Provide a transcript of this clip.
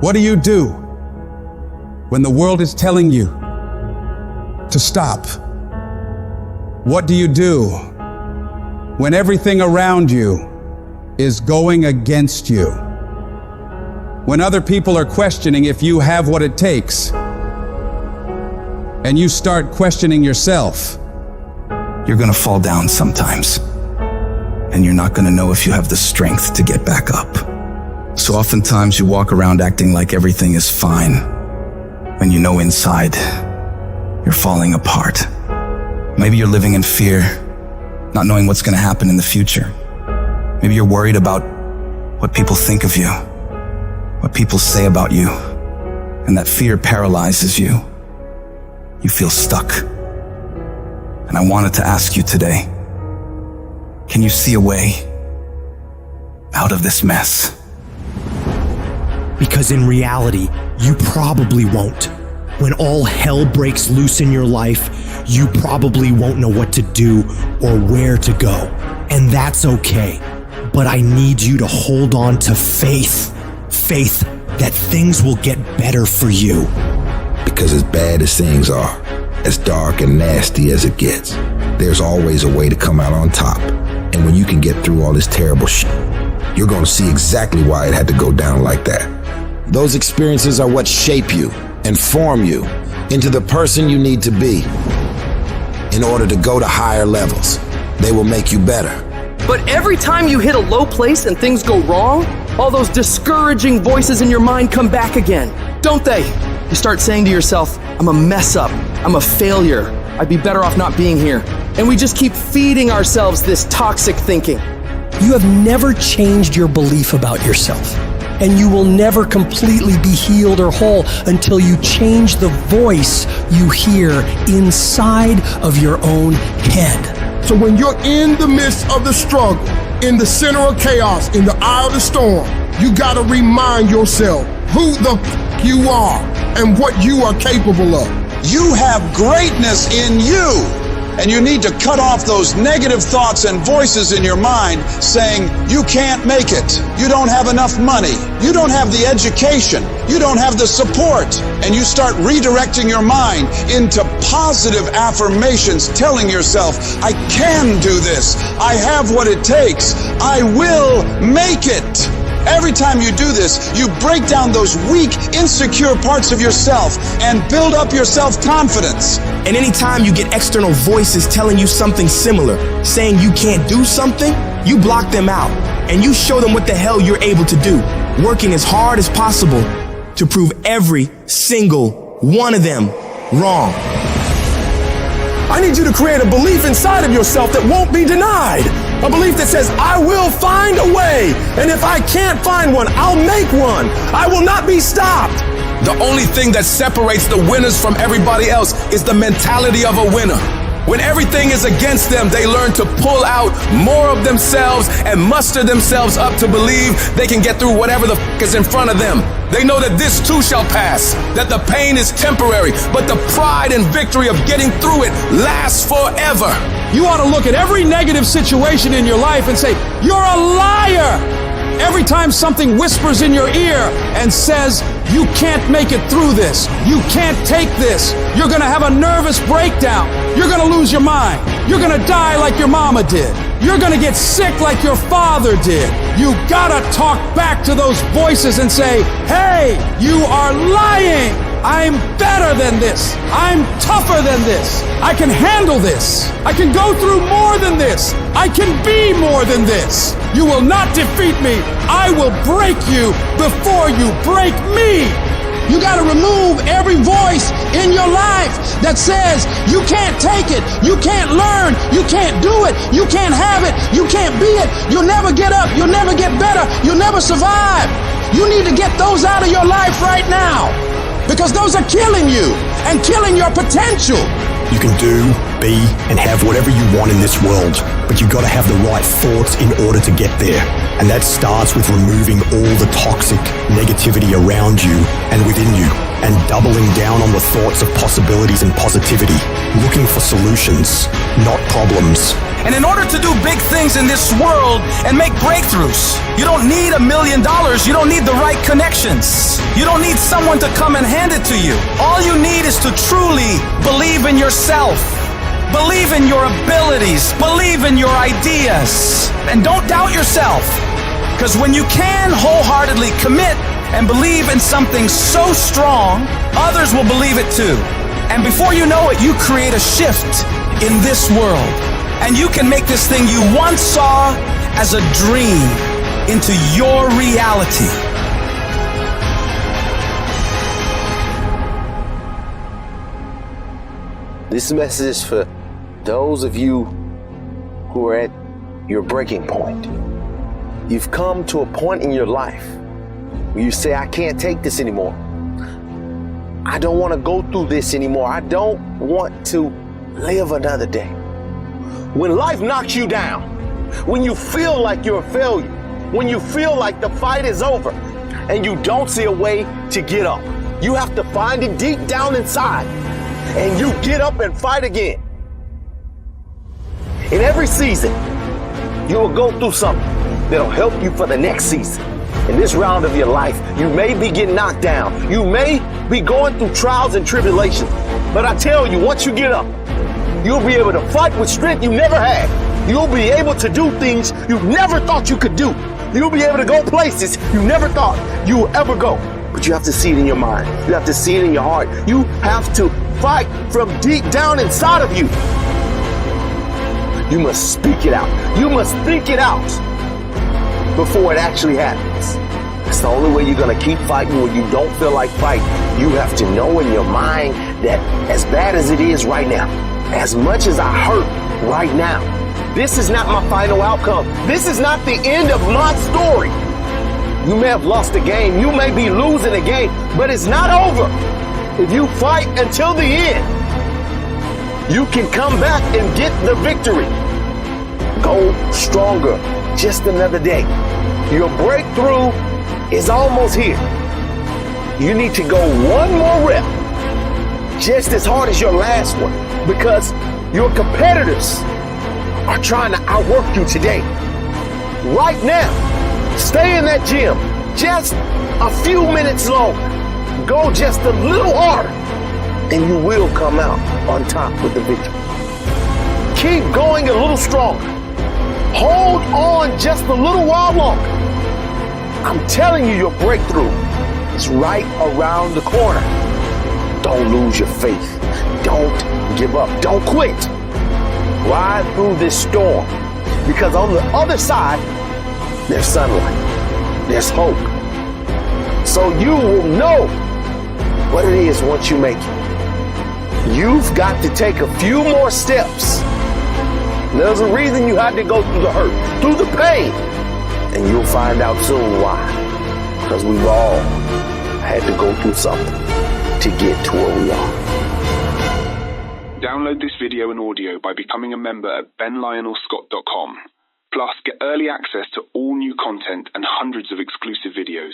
What do you do when the world is telling you to stop? What do you do when everything around you is going against you? When other people are questioning if you have what it takes, and you start questioning yourself. You're gonna fall down sometimes, and you're not gonna know if you have the strength to get back up. So oftentimes you walk around acting like everything is fine, when you know inside you're falling apart. Maybe you're living in fear, not knowing what's gonna happen in the future. Maybe you're worried about what people think of you, what people say about you, and that fear paralyzes you. You feel stuck. And I wanted to ask you today, can you see a way out of this mess? Because in reality, you probably won't. When all hell breaks loose in your life, you probably won't know what to do or where to go. And that's okay. But I need you to hold on to faith. Faith that things will get better for you. Because as bad as things are, as dark and nasty as it gets, there's always a way to come out on top. And when you can get through all this terrible shit, you're gonna see exactly why it had to go down like that. Those experiences are what shape you and form you into the person you need to be in order to go to higher levels. They will make you better. But every time you hit a low place and things go wrong, all those discouraging voices in your mind come back again, don't they? You start saying to yourself, I'm a mess up, I'm a failure, I'd be better off not being here. And we just keep feeding ourselves this toxic thinking. You have never changed your belief about yourself. And you will never completely be healed or whole until you change the voice you hear inside of your own head. So when you're in the midst of the struggle, in the center of chaos, in the eye of the storm, you gotta remind yourself who the you are and what you are capable of. You have greatness in you. And you need to cut off those negative thoughts and voices in your mind saying, you can't make it, you don't have enough money, you don't have the education, you don't have the support. And you start redirecting your mind into positive affirmations, telling yourself, I can do this, I have what it takes, I will make it. Every time you do this, you break down those weak, insecure parts of yourself and build up your self-confidence. And anytime you get external voices telling you something similar, saying you can't do something, you block them out and you show them what the hell you're able to do, working as hard as possible to prove every single one of them wrong. I need you to create a belief inside of yourself that won't be denied. A belief that says, I will find a way. And if I can't find one, I'll make one. I will not be stopped. The only thing that separates the winners from everybody else is the mentality of a winner. When everything is against them, they learn to pull out more of themselves and muster themselves up to believe they can get through whatever the f is in front of them. They know that this too shall pass, that the pain is temporary, but the pride and victory of getting through it lasts forever. You ought to look at every negative situation in your life and say, you're a liar. Every time something whispers in your ear and says, you can't make it through this, you can't take this, you're gonna have a nervous breakdown, you're gonna lose your mind, you're gonna die like your mama did, you're gonna get sick like your father did. You gotta talk back to those voices and say, hey, you are lying. I'm better than this. I'm tougher than this. I can handle this. I can go through more than this. I can be more than this. You will not defeat me. I will break you before you break me. You got to remove every voice in your life that says you can't take it, you can't learn, you can't do it, you can't have it, you can't be it, you'll never get up, you'll never get better, you'll never survive. You need to get those out of your life right now, because those are killing you and killing your potential. You can do be and have whatever you want in this world, but you gotta have the right thoughts in order to get there. And that starts with removing all the toxic negativity around you and within you, and doubling down on the thoughts of possibilities and positivity, looking for solutions, not problems. And in order to do big things in this world and make breakthroughs, you don't need $1 million. You don't need the right connections. You don't need someone to come and hand it to you. All you need is to truly believe in yourself. Believe in your abilities. Believe in your ideas. And don't doubt yourself. Because when you can wholeheartedly commit and believe in something so strong, others will believe it too. And before you know it, you create a shift in this world. And you can make this thing you once saw as a dream into your reality. This message is for those of you who are at your breaking point. You've come to a point in your life where you say, I can't take this anymore. I don't want to go through this anymore. I don't want to live another day. When life knocks you down, when you feel like you're a failure, when you feel like the fight is over and you don't see a way to get up, you have to find it deep down inside and you get up and fight again. In every season, you will go through something that'll help you for the next season. In this round of your life, you may be getting knocked down. You may be going through trials and tribulations. But I tell you, once you get up, you'll be able to fight with strength you never had. You'll be able to do things you never thought you could do. You'll be able to go places you never thought you would ever go. But you have to see it in your mind. You have to see it in your heart. You have to fight from deep down inside of you. You must speak it out. You must think it out before it actually happens. It's the only way you're going to keep fighting when you don't feel like fighting. You have to know in your mind that as bad as it is right now, as much as I hurt right now, this is not my final outcome. This is not the end of my story. You may have lost a game. You may be losing a game, but it's not over. If you fight until the end, you can come back and get the victory. Go stronger. Just another day. Your breakthrough is almost here. You need to go one more rep, just as hard as your last one, because your competitors are trying to outwork you today. Right now, stay in that gym just a few minutes longer. Go just a little harder, and you will come out on top with the victory. Keep going a little stronger. Hold on just a little while longer. I'm telling you, your breakthrough is right around the corner. Don't lose your faith. Don't give up. Don't quit. Ride through this storm, because on the other side, there's sunlight. There's hope. So you will know what it is once you make it. You've got to take a few more steps. There's a reason you had to go through the hurt, through the pain, and you'll find out soon why. Because we've all had to go through something to get to where we are. Download this video and audio by becoming a member at benlionelscott.com. Plus, get early access to all new content and hundreds of exclusive videos.